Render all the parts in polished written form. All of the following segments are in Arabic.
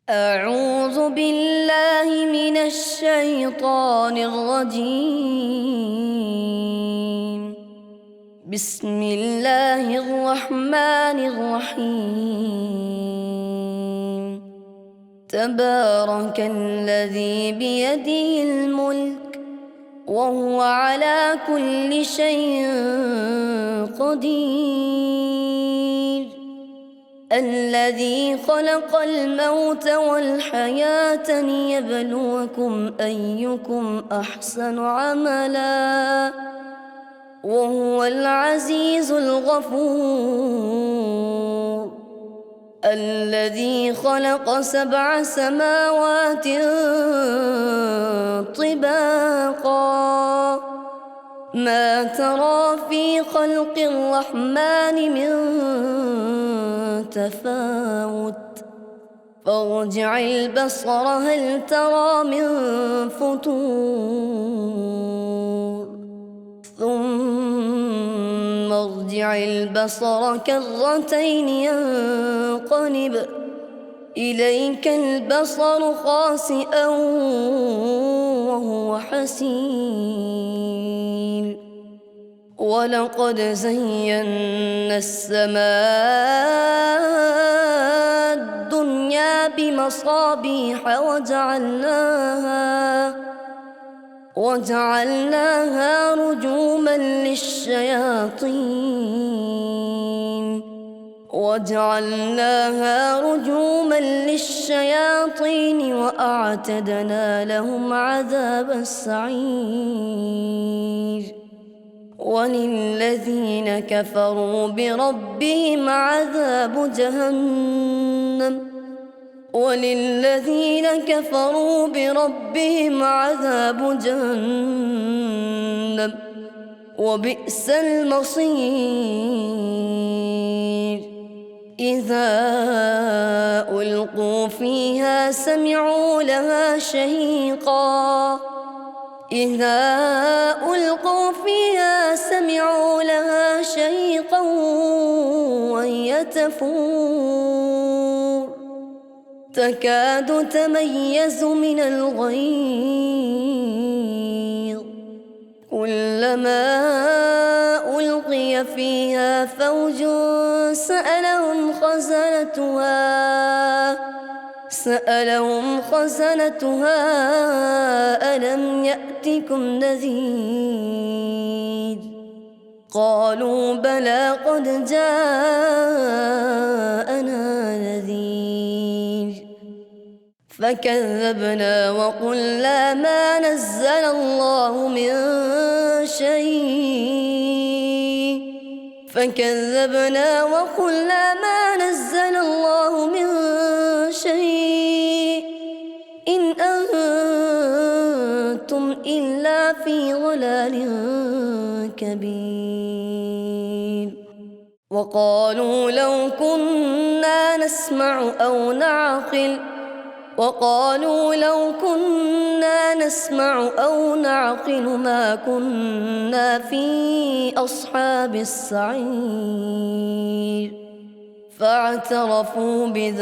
أعوذ بالله من الشيطان الرجيم. بسم الله الرحمن الرحيم. تبارك الذي بيده الملك وهو على كل شيء قدير. الذي خلق الموت والحياة ليبلوكم أيكم أحسن عملا وهو العزيز الغفور. الذي خلق 7 سماوات طباقا ما ترى في خلق الرحمن من تفاوت فارجع البصر هل ترى من فطور ثم ارجع البصر كرتين ينقلب إليك البصر خاسئا وهو حسير. ولقد زينا السماء الدنيا بمصابيح وجعلناها رجوما للشياطين وأعتدنا لهم عذاب السعير. وللذين كفروا بربهم عذاب جهنم وبئس المصير. إذا ألقوا فيها سمعوا لها شهيقا وهي تفور تكاد تميز من الغيظ. كلما ألقي فيها فوج سألهم خزنتها ألم يأتكم نذير؟ قالوا بلى قد جاءنا نذير فكذبنا وقلنا ما نزل الله من شيء إن أنتم إلا في ضلال كبير. وقالوا لو كنا نسمع أو نعقل ما كنا في أصحاب السعير. فاعترفوا بذنبهم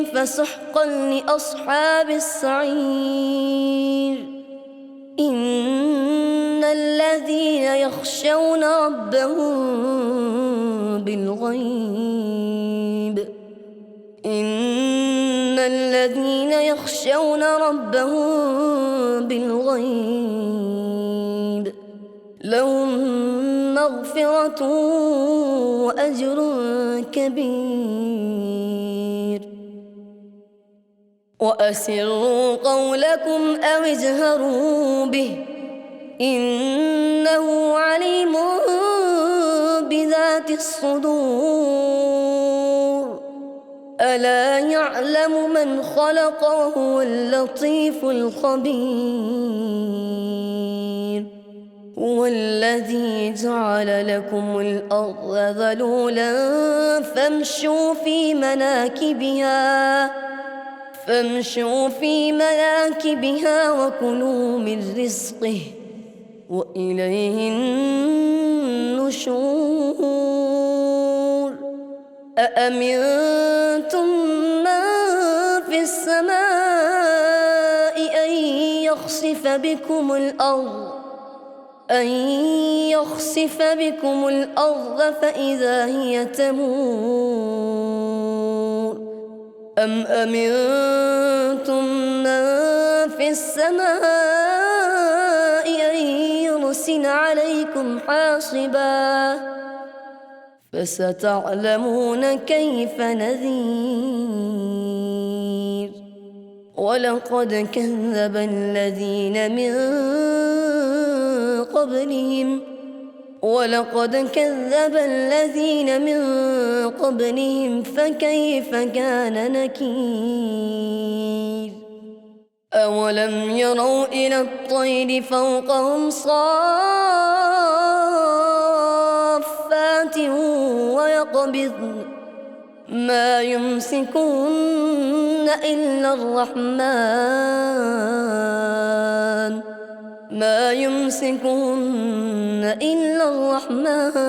فسحقا لأصحاب السعير. إن الذين يخشون ربهم بالغيب لهم مغفرة وأجر كبير. وأسروا قولكم أو اجهروا به إنه عليم بذات الصدور. ألا يعلم من خلق وهو اللطيف الخبير. هو الذي جعل لكم الأرض ذلولا فامشوا في مناكبها وكلوا من رزقه وإليه النشور. أأمنتم من في السماء أن يخسف بكم الأرض فإذا هي تمور أم أمنتم من في السماء أن يرسل عليكم حاصبا فستعلمون كيف نذير ولقد كذب الذين من قبلهم فكيف كان نكير أولم يروا إلى الطير فوقهم صافات ويقبضن ما يمسكهن إلا الرحمن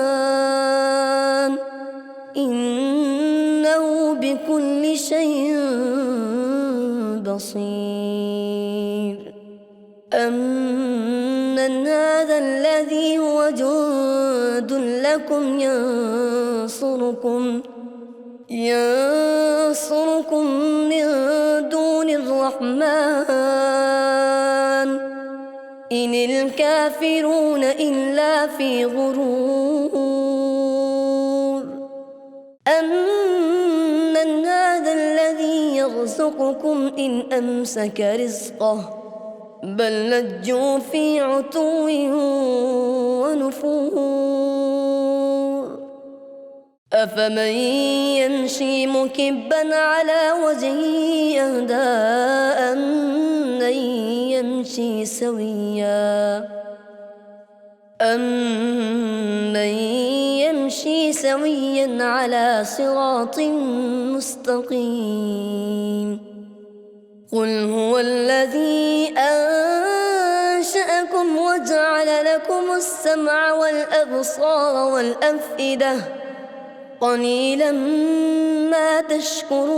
إنه بكل شيء بصير أمن هذا الذي هو جند لكم ينصركم من دون الرحمن إن الكافرون إلا في غرور أمن هذا الذي يرزقكم إن أمسك رزقه بل لجوا في عتو ونفور أفمن يمشي مكبا على وجهه أهدى أمن يمشي سويا على صراط مستقيم قل هو الذي أنشأكم وجعل لكم السمع والأبصار والأفئدة قليلا ما تشكرون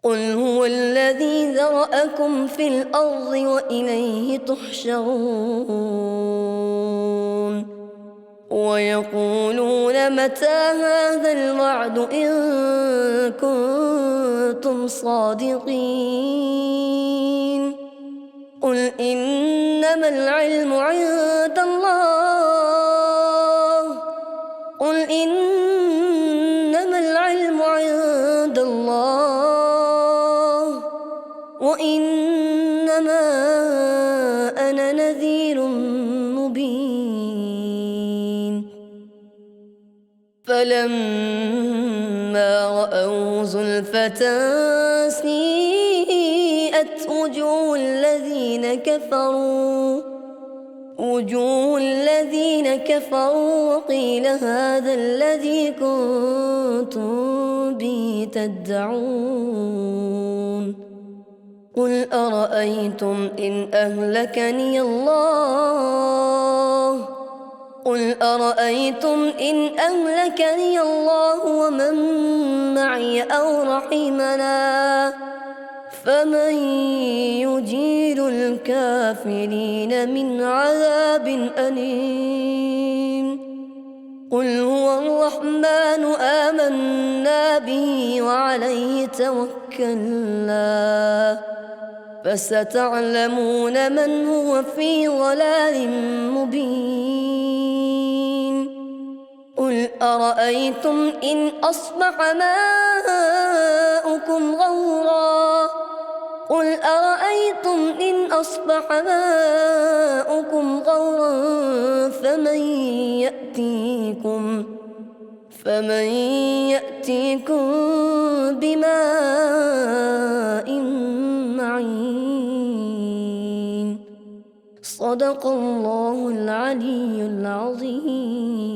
قل هو الذي ذرأكم في الأرض وإليه تحشرون ويقولون متى هذا الوعد إن كنتم صادقين قل إنما العلم عند الله وإنما أنا نذير مبين فلما رأوا زلفة سيئت وجوه الذين كفروا وقيل هذا الذي كنتم به تدعون قل أرأيتم إن أهلكني الله ومن معي أو رحمنا فمن يجير الكافرين من عذاب أليم قل هو الرحمن آمنا به وعليه توكلنا فستعلمون من هو في ضلال مبين قل أرأيتم إن أصبح ماؤكم غورا فمن يأتيكم بماء معين صدق الله العلي العظيم.